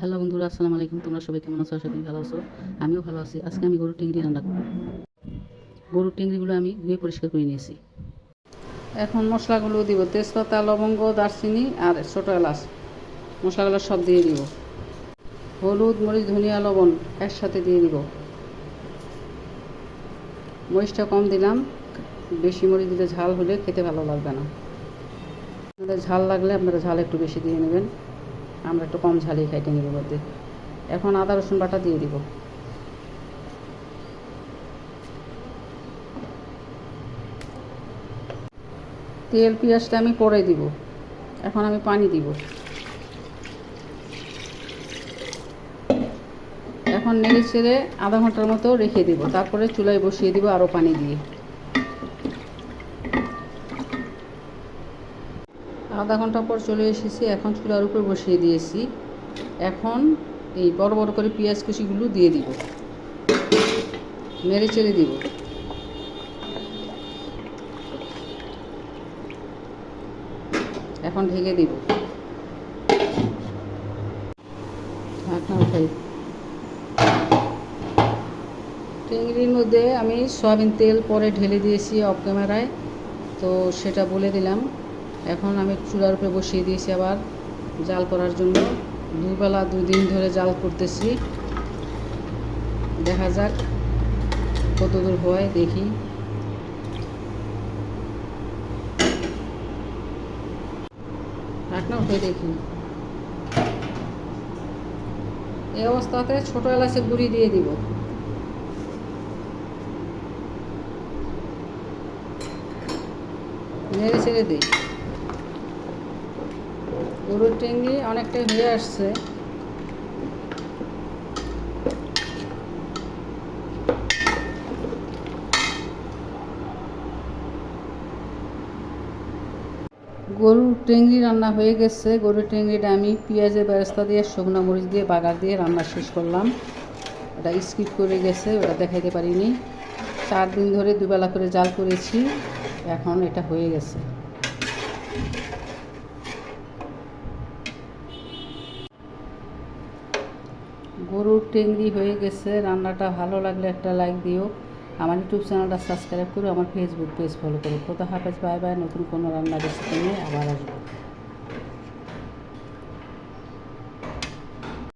Hello বন্ধুরা, আসসালামু আলাইকুম। তোমরা সবাই কেমন আছো? আশা করি ভালো আছো। আমিও ভালো আছি। আজকে আমি গরুর টেংরি রান্না করব। গরুর টেংরিগুলো আমি ধুয়ে পরিষ্কার করে নিয়েছি। এখন মশলাগুলো দিব, তেজপাতা, লবঙ্গ, দারচিনি আর ছোটো এলাচ। মশলাগুলো সব দিয়ে দিব। হলুদ, মরিচ, ধনিয়া, লবণ একসাথে দিয়ে দিব। মরিচটা কম দিলাম, বেশি মরিচ দিলে ঝাল হলে খেতে ভালো লাগবে না। আপনাদের ঝাল লাগলে আপনারা ঝাল একটু বেশি দিয়ে নেবেন। আমরা একটু কম ঝালেই খাইতে নেব মধ্যে। এখন আদা রসুন বাটা দিয়ে দিব। তেল পেঁয়াজটা আমি পরে দিব। এখন আমি পানি দিব। এখন নেড়ে ছেড়ে আধা ঘন্টার মতো রেখে দিব, তারপরে চুলায় বসিয়ে দিব আরও পানি দিয়ে। আধা ঘন্টা পর চলে এসেছি, এখন চুলার উপর বসিয়ে দিয়েছি। এখন এই বড় বড় করে পেঁয়াজ কুচিগুলো দিয়ে দিব, নেড়ে চেড়ে দিব। এখন ঢেকে দিব, ঢাকনা উঠাই। টেংরির মধ্যে আমি সয়াবিন তেল পরে ঢেলে দিয়েছি অফ ক্যামেরায়, তো সেটা বলে দিলাম। এখন আমি চুলার উপরে বসিয়ে দিয়েছি আবার জাল করার জন্য। দুবেলা 2 দিন ধরে জাল করতেছি, দেখা যাক কতদূর হয় দেখি। ঢাকনা উঠে দেখি। এই অবস্থাতে ছোটো এলাচের গুঁড়ি দিয়ে দিব। নেড়ে ছেড়ে দিই। গরুর টেংরি অনেকটাই হয়ে আসছে। গরুর টেংরি রান্না হয়ে গেছে। গরুর টেংরিটা আমি পেঁয়াজের বেরেস্তা দিয়ে, শুকনো মরিচ দিয়ে, বাগার দিয়ে রান্না শেষ করলাম। ওটা স্কিপ করে গেছে, ওটা দেখাইতে পারিনি। 4 দিন ধরে দুবেলা করে জাল করেছি, এখন এটা হয়ে গেছে। গরুর টেংরি হয়ে গেছে। রান্নাটা ভালো লাগলে একটা লাইক দিও। আমার ইউটিউব চ্যানেলটা সাবস্ক্রাইব করো, আমার ফেসবুক পেজ ফলো করো। খোদা হাফেজ, বাই বাই। নতুন কোনো রান্না রেসিপি নিয়ে আবার আসবো।